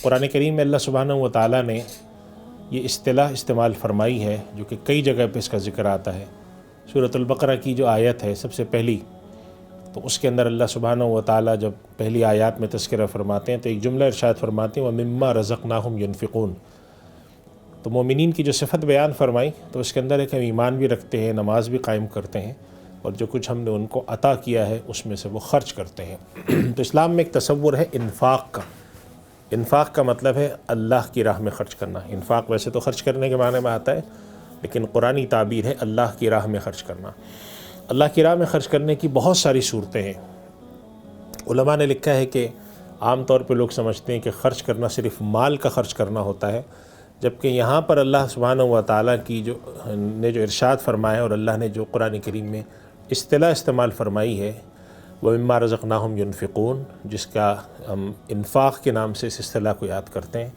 قرآن کریم میں اللہ سبحانہ و تعالیٰ نے یہ اصطلاح استعمال فرمائی ہے جو کہ کئی جگہ پہ اس کا ذکر آتا ہے۔ سورۃ البقرہ کی جو آیت ہے سب سے پہلی، تو اس کے اندر اللہ سبحانہ و تعالیٰ جب پہلی آیات میں تذکرہ فرماتے ہیں تو ایک جملہ ارشاد فرماتے ہیں وَمِمَّا رَزَقْنَاهُمْ يُنْفِقُونَ۔ تو مومنین کی جو صفت بیان فرمائی تو اس کے اندر ایک ہم ایمان بھی رکھتے ہیں، نماز بھی قائم کرتے ہیں، اور جو کچھ ہم نے ان کو عطا کیا ہے اس میں سے وہ خرچ کرتے ہیں۔ تو اسلام میں ایک تصور ہے انفاق کا۔ انفاق کا مطلب ہے اللہ کی راہ میں خرچ کرنا۔ انفاق ویسے تو خرچ کرنے کے معنی میں آتا ہے، لیکن قرآنی تعبیر ہے اللہ کی راہ میں خرچ کرنا۔ اللہ کی راہ میں خرچ کرنے کی بہت ساری صورتیں ہیں۔ علماء نے لکھا ہے کہ عام طور پہ لوگ سمجھتے ہیں کہ خرچ کرنا صرف مال کا خرچ کرنا ہوتا ہے، جبکہ یہاں پر اللہ سبحانہ و تعالیٰ کی جو ارشاد فرمایا اور اللہ نے جو قرآن کریم میں اصطلاح استعمال فرمائی ہے وَمِمَّا رَزَقْنَاهُمْ يُنْفِقُونَ، جس کا ہم انفاق کے نام سے اس اصطلاح کو یاد کرتے ہیں،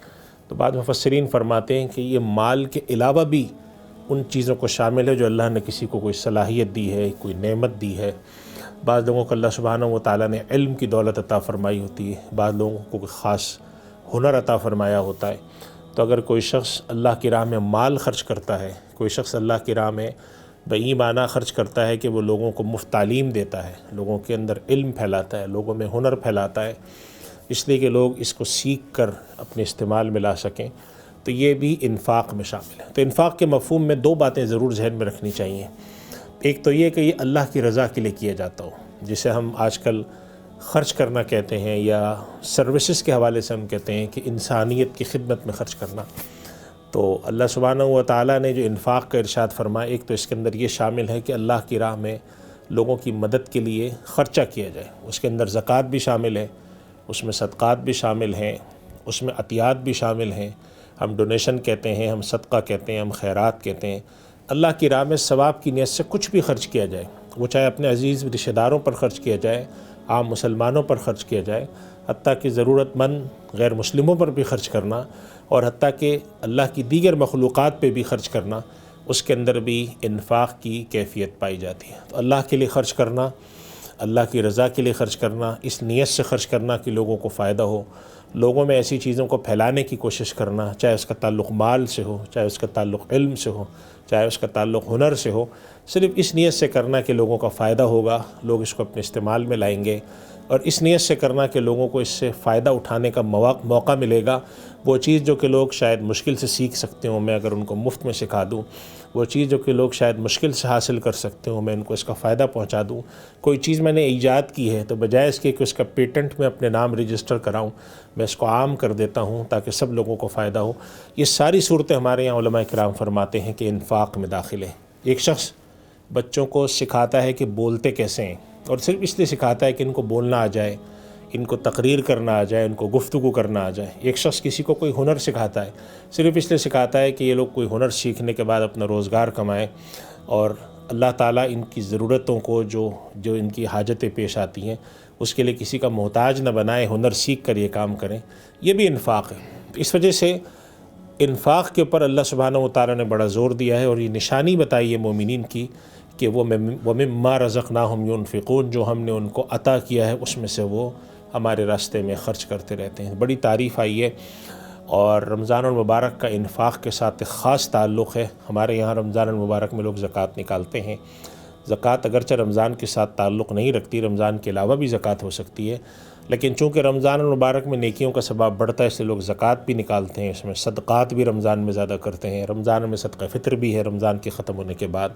تو بعض مفسرین فرماتے ہیں کہ یہ مال کے علاوہ بھی ان چیزوں کو شامل ہے جو اللہ نے کسی کو کوئی صلاحیت دی ہے، کوئی نعمت دی ہے۔ بعض لوگوں کو اللہ سبحانہ و تعالیٰ نے علم کی دولت عطا فرمائی ہوتی ہے، بعض لوگوں کو کوئی خاص ہنر عطا فرمایا ہوتا ہے۔ تو اگر کوئی شخص اللہ کی راہ میں مال خرچ کرتا ہے، کوئی شخص اللہ کی راہ میں بئی معنی خرچ کرتا ہے کہ وہ لوگوں کو مفت تعلیم دیتا ہے، لوگوں کے اندر علم پھیلاتا ہے، لوگوں میں ہنر پھیلاتا ہے، اس لیے کہ لوگ اس کو سیکھ کر اپنے استعمال میں لا سکیں، تو یہ بھی انفاق میں شامل ہے۔ تو انفاق کے مفہوم میں دو باتیں ضرور ذہن میں رکھنی چاہیے۔ ایک تو یہ کہ یہ اللہ کی رضا کے لیے کیا جاتا ہو، جسے ہم آج کل خرچ کرنا کہتے ہیں، یا سروسز کے حوالے سے ہم کہتے ہیں کہ انسانیت کی خدمت میں خرچ کرنا۔ تو اللہ سبحانہ و تعالیٰ نے جو انفاق کا ارشاد فرمایا، ایک تو اس کے اندر یہ شامل ہے کہ اللہ کی راہ میں لوگوں کی مدد کے لیے خرچہ کیا جائے، اس کے اندر زکوٰۃ بھی شامل ہے، اس میں صدقات بھی شامل ہیں، اس میں عطیات بھی شامل ہیں، ہم ڈونیشن کہتے ہیں، ہم صدقہ کہتے ہیں، ہم خیرات کہتے ہیں۔ اللہ کی راہ میں ثواب کی نیت سے کچھ بھی خرچ کیا جائے، وہ چاہے اپنے عزیز رشتہ داروں پر خرچ کیا جائے، عام مسلمانوں پر خرچ کیا جائے، حتیٰ کہ ضرورت مند غیر مسلموں پر بھی خرچ کرنا، اور حتیٰ کہ اللہ کی دیگر مخلوقات پہ بھی خرچ کرنا، اس کے اندر بھی انفاق کی کیفیت پائی جاتی ہے۔ تو اللہ کے لیے خرچ کرنا، اللہ کی رضا کے لیے خرچ کرنا، اس نیت سے خرچ کرنا کہ لوگوں کو فائدہ ہو، لوگوں میں ایسی چیزوں کو پھیلانے کی کوشش کرنا، چاہے اس کا تعلق مال سے ہو، چاہے اس کا تعلق علم سے ہو، چاہے اس کا تعلق ہنر سے ہو، صرف اس نیت سے کرنا کہ لوگوں کا فائدہ ہوگا، لوگ اس کو اپنے استعمال میں لائیں گے، اور اس نیت سے کرنا کہ لوگوں کو اس سے فائدہ اٹھانے کا موقع ملے گا۔ وہ چیز جو کہ لوگ شاید مشکل سے سیکھ سکتے ہوں، میں اگر ان کو مفت میں سکھا دوں، وہ چیز جو کہ لوگ شاید مشکل سے حاصل کر سکتے ہوں، میں ان کو اس کا فائدہ پہنچا دوں۔ کوئی چیز میں نے ایجاد کی ہے تو بجائے اس کے کہ اس کا پیٹنٹ میں اپنے نام رجسٹر کراؤں، میں اس کو عام کر دیتا ہوں تاکہ سب لوگوں کو فائدہ ہو۔ یہ ساری صورتیں ہمارے یہاں علماء کرام فرماتے ہیں کہ انفاق میں داخل ہے۔ ایک شخص بچوں کو سکھاتا ہے کہ بولتے کیسے ہیں، اور صرف اس لیے سکھاتا ہے کہ ان کو بولنا آ جائے، ان کو تقریر کرنا آ جائے، ان کو گفتگو کرنا آ جائے۔ ایک شخص کسی کو کوئی ہنر سکھاتا ہے، صرف اس لیے سکھاتا ہے کہ یہ لوگ کوئی ہنر سیکھنے کے بعد اپنا روزگار کمائیں، اور اللہ تعالیٰ ان کی ضرورتوں کو جو ان کی حاجتیں پیش آتی ہیں اس کے لیے کسی کا محتاج نہ بنائے، ہنر سیکھ کر یہ کام کریں، یہ بھی انفاق ہے۔ اس وجہ سے انفاق کے اوپر اللہ سبحانہ و تعالیٰ نے بڑا زور دیا ہے، اور یہ نشانی بتائی ہے مومنین کی کہ وہ وَمِمَّا رَزَقْنَاهُمْ يُنْفِقُونَ، جو ہم نے ان کو عطا کیا ہے اس میں سے وہ ہمارے راستے میں خرچ کرتے رہتے ہیں۔ بڑی تعریف آئی ہے، اور رمضان المبارک کا انفاق کے ساتھ ایک خاص تعلق ہے۔ ہمارے یہاں رمضان المبارک میں لوگ زکوٰۃ نکالتے ہیں۔ زکوٰۃ اگرچہ رمضان کے ساتھ تعلق نہیں رکھتی، رمضان کے علاوہ بھی زکوٰۃ ہو سکتی ہے، لیکن چونکہ رمضان المبارک میں نیکیوں کا ثواب بڑھتا ہے، اس لیے لوگ زکوٰۃ بھی نکالتے ہیں، اس میں صدقات بھی رمضان میں زیادہ کرتے ہیں۔ رمضان میں صدقہ فطر بھی ہے رمضان کے ختم ہونے کے بعد۔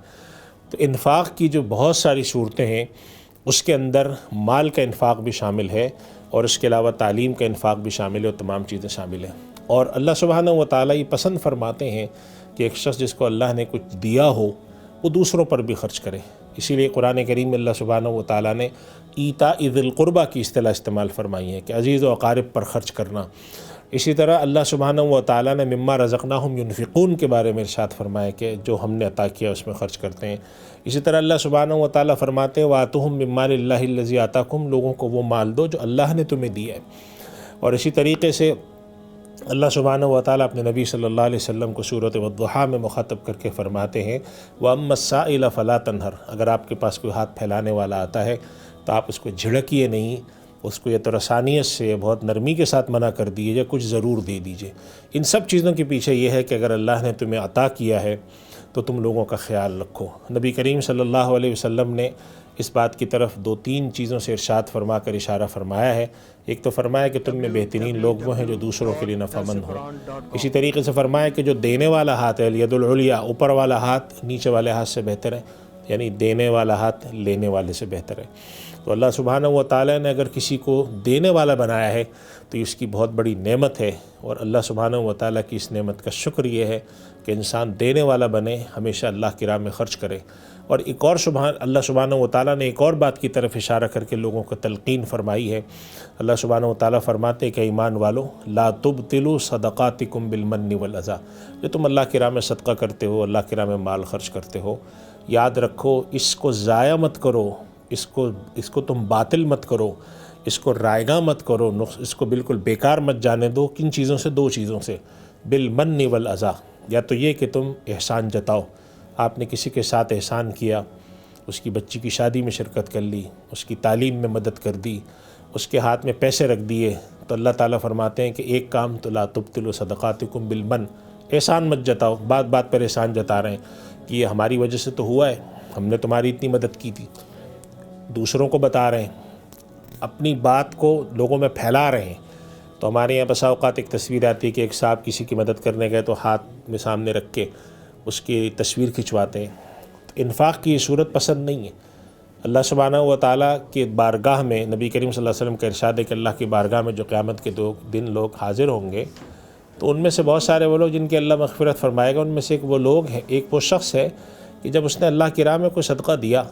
تو انفاق کی جو بہت ساری صورتیں ہیں اس کے اندر مال کا انفاق بھی شامل ہے، اور اس کے علاوہ تعلیم کا انفاق بھی شامل ہے، اور تمام چیزیں شامل ہیں۔ اور اللہ سبحانہ و تعالیٰ یہ پسند فرماتے ہیں کہ ایک شخص جس کو اللہ نے کچھ دیا ہو وہ دوسروں پر بھی خرچ کرے۔ اسی لیے قرآن کریم میں اللہ سبحانہ و تعالیٰ نے ایتاء ذی القربیٰ کی اصطلاح استعمال فرمائی ہے کہ عزیز و اقارب پر خرچ کرنا۔ اسی طرح اللہ سبحانہ و تعالیٰ نے مما رزقناہم ينفقون کے بارے میں ارشاد فرمایا کہ جو ہم نے عطا کیا اس میں خرچ کرتے ہیں۔ اسی طرح اللہ سبحانہ و تعالیٰ فرماتے ہیں وَآتُوهُم مِّن مَّالِ اللَّهِ الَّذِي آتَاكُمْ، لوگوں کو وہ مال دو جو اللہ نے تمہیں دیا ہے۔ اور اسی طریقے سے اللہ سبحانہ و تعالیٰ اپنے نبی صلی اللہ علیہ وسلم کو سورۃ والضحیٰ میں مخاطب کر کے فرماتے ہیں وَأَمَّا السَّائِلَ فَلَا تَنْهَرْ، اگر آپ کے پاس کوئی ہاتھ پھیلانے والا آتا ہے تو آپ اس کو جھڑکیے نہیں، اس کو یا تو رسانیت سے بہت نرمی کے ساتھ منع کر دیجیے یا کچھ ضرور دے دیجیے۔ ان سب چیزوں کے پیچھے یہ ہے کہ اگر اللہ نے تمہیں عطا کیا ہے تو تم لوگوں کا خیال رکھو۔ نبی کریم صلی اللہ علیہ وسلم نے اس بات کی طرف 2-3 چیزوں سے ارشاد فرما کر اشارہ فرمایا ہے۔ ایک تو فرمایا کہ تم میں بہترین لوگ وہ ہیں جو دوسروں کے لیے نفع مند ہوں۔ اسی طریقے سے فرمایا کہ جو دینے والا ہاتھ ہے، الید العلیٰ، اوپر والا ہاتھ نیچے والے ہاتھ سے بہتر ہے، یعنی دینے والا ہاتھ لینے والے سے بہتر ہے۔ تو اللہ سبحانہ و تعالیٰ نے اگر کسی کو دینے والا بنایا ہے تو اس کی بہت بڑی نعمت ہے، اور اللہ سبحانہ و تعالیٰ کی اس نعمت کا شکر یہ ہے کہ انسان دینے والا بنے، ہمیشہ اللہ کی راہ میں خرچ کرے۔ اور ایک اور اللہ سبحانہ و تعالیٰ نے ایک اور بات کی طرف اشارہ کر کے لوگوں کو تلقین فرمائی ہے۔ اللہ سبحانہ و تعالیٰ فرماتے کہ ایمان والو لا تبطلوا صدقاتکم بالمن والاذی، جو تم اللہ کی راہ میں صدقہ کرتے ہو، اللہ کی راہ میں مال خرچ کرتے ہو، یاد رکھو اس کو ضائع مت کرو، اس کو تم باطل مت کرو، اس کو رائگاں مت کرو، اس کو بالکل بیکار مت جانے دو۔ کن چیزوں سے؟ 2 چیزوں سے، بالمن والاذی، یا تو یہ کہ تم احسان جتاؤ، آپ نے کسی کے ساتھ احسان کیا، اس کی بچی کی شادی میں شرکت کر لی، اس کی تعلیم میں مدد کر دی، اس کے ہاتھ میں پیسے رکھ دیے، تو اللہ تعالیٰ فرماتے ہیں کہ ایک کام تو لا تبطلوا صدقاتکم بالمن، احسان مت جتاؤ، بات بات پر احسان جتا رہے ہیں کہ یہ ہماری وجہ سے تو ہوا ہے، ہم نے تمہاری اتنی مدد کی تھی، دوسروں کو بتا رہے ہیں، اپنی بات کو لوگوں میں پھیلا رہے ہیں۔ تو ہمارے یہاں بسا اوقات ایک تصویر آتی ہے کہ ایک صاحب کسی کی مدد کرنے گئے تو ہاتھ میں سامنے رکھ کے اس کی تصویر کھنچواتے ہیں۔ انفاق کی یہ صورت پسند نہیں ہے۔ اللہ سبحانہ و تعالیٰ کے بارگاہ میں نبی کریم صلی اللہ علیہ وسلم کا ارشاد ہے کہ اللہ کی بارگاہ میں جو قیامت کے دن لوگ حاضر ہوں گے تو ان میں سے بہت سارے وہ لوگ جن کے اللہ مغفرت فرمائے گا، ان میں سے ایک وہ لوگ ہیں، ایک وہ شخص ہے کہ جب اس نے اللہ کی راہ میں کوئی صدقہ دیا،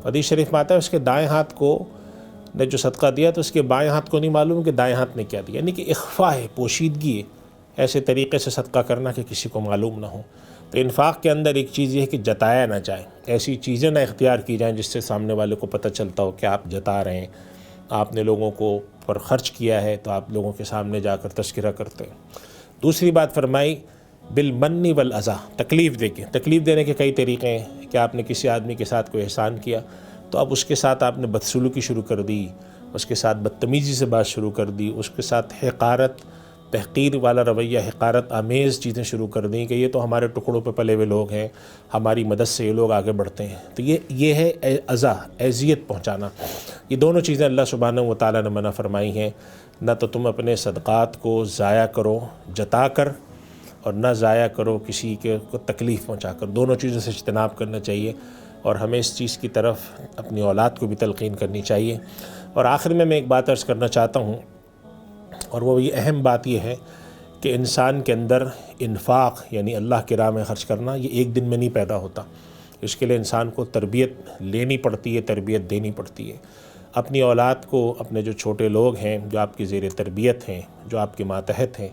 حدیث شریف میں آتا ہے اس کے دائیں ہاتھ کو نے جو صدقہ دیا تو اس کے بائیں ہاتھ کو نہیں معلوم کہ دائیں ہاتھ نے کیا دیا، یعنی کہ اخفا ہے، پوشیدگی ہے، ایسے طریقے سے صدقہ کرنا کہ کسی کو معلوم نہ ہو۔ تو انفاق کے اندر ایک چیز یہ ہے کہ جتایا نہ جائے، ایسی چیزیں نہ اختیار کی جائیں جس سے سامنے والے کو پتہ چلتا ہو کہ آپ جتا رہے ہیں، آپ نے لوگوں کو پر خرچ کیا ہے تو آپ لوگوں کے سامنے جا کر تذکرہ کرتے ہیں۔ دوسری بات فرمائی بالمن والاذی، تکلیف دے کے، تکلیف دینے کے کئی طریقے ہیں کہ آپ نے کسی آدمی کے ساتھ کوئی احسان کیا تو اب اس کے ساتھ آپ نے بدسلوکی شروع کر دی، اس کے ساتھ بدتمیزی سے بات شروع کر دی، اس کے ساتھ حقارت، تحقیر والا رویہ، حقارت آمیز چیزیں شروع کر دیں کہ یہ تو ہمارے ٹکڑوں پہ پلے ہوئے لوگ ہیں، ہماری مدد سے یہ لوگ آگے بڑھتے ہیں۔ تو یہ ہے اذیٰ، اذیت پہنچانا۔ یہ دونوں چیزیں اللہ سبحانہ و تعالیٰ نے منع فرمائی ہیں۔ نہ تو تم اپنے صدقات کو ضائع کرو جتا کر، اور نہ ضائع کرو کسی کو تکلیف پہنچا کر، دونوں چیزوں سے اجتناب کرنا چاہیے، اور ہمیں اس چیز کی طرف اپنی اولاد کو بھی تلقین کرنی چاہیے۔ اور آخر میں ایک بات عرض کرنا چاہتا ہوں، اور وہ یہ اہم بات یہ ہے کہ انسان کے اندر انفاق یعنی اللہ کی راہ میں خرچ کرنا یہ ایک دن میں نہیں پیدا ہوتا، اس کے لیے انسان کو تربیت لینی پڑتی ہے، تربیت دینی پڑتی ہے۔ اپنی اولاد کو، اپنے جو چھوٹے لوگ ہیں جو آپ کی زیر تربیت ہیں، جو آپ کے ماتحت ہیں،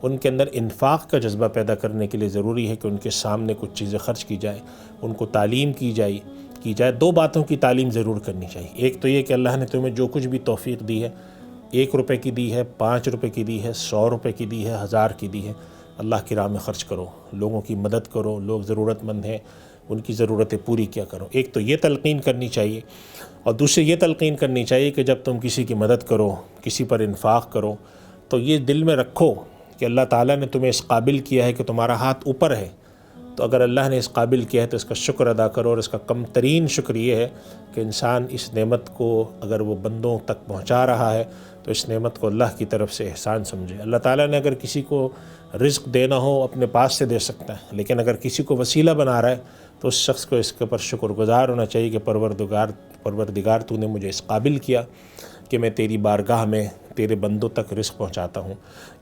ان کے اندر انفاق کا جذبہ پیدا کرنے کے لیے ضروری ہے کہ ان کے سامنے کچھ چیزیں خرچ کی جائیں، ان کو تعلیم کی جائے۔ 2 باتوں کی تعلیم ضرور کرنی چاہیے۔ ایک تو یہ کہ اللہ نے تمہیں جو کچھ بھی توفیق دی ہے، 1 روپے کی دی ہے، 5 روپے کی دی ہے، 100 روپے کی دی ہے، 1000 کی دی ہے، اللہ کی راہ میں خرچ کرو، لوگوں کی مدد کرو، لوگ ضرورت مند ہیں ان کی ضرورتیں پوری کیا کرو۔ ایک تو یہ تلقین کرنی چاہیے، اور دوسری یہ تلقین کرنی چاہیے کہ جب تم کسی کی مدد کرو، کسی پر انفاق کرو، تو یہ دل میں رکھو کہ اللہ تعالیٰ نے تمہیں اس قابل کیا ہے کہ تمہارا ہاتھ اوپر ہے، تو اگر اللہ نے اس قابل کیا ہے تو اس کا شکر ادا کرو، اور اس کا کم ترین شکر یہ ہے کہ انسان اس نعمت کو اگر وہ بندوں تک پہنچا رہا ہے تو اس نعمت کو اللہ کی طرف سے احسان سمجھے۔ اللہ تعالیٰ نے اگر کسی کو رزق دینا ہو اپنے پاس سے دے سکتا ہے، لیکن اگر کسی کو وسیلہ بنا رہا ہے تو اس شخص کو اس کے اوپر شکر گزار ہونا چاہیے کہ پروردگار تو نے مجھے اس قابل کیا کہ میں تیری بارگاہ میں تیرے بندوں تک رزق پہنچاتا ہوں۔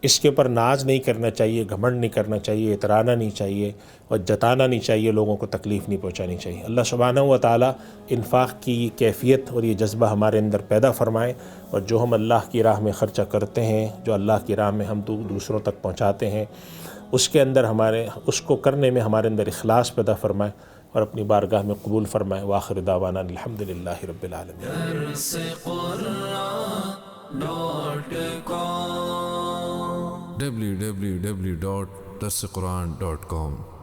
اس کے اوپر ناز نہیں کرنا چاہیے، گھمنڈ نہیں کرنا چاہیے، اترانا نہیں چاہیے، اور جتانا نہیں چاہیے، لوگوں کو تکلیف نہیں پہنچانی چاہیے۔ اللہ سبحانہ و تعالیٰ انفاق کی کیفیت اور یہ جذبہ ہمارے اندر پیدا فرمائے، اور جو ہم اللہ کی راہ میں خرچہ کرتے ہیں، جو اللہ کی راہ میں ہم دوسروں تک پہنچاتے ہیں، اس کے اندر اس کو کرنے میں ہمارے اندر اخلاص پیدا فرمائے اور اپنی بارگاہ میں قبول فرمائے۔ وآخر دعوانا الحمدللہ رب العالمین۔ www.darsequran.com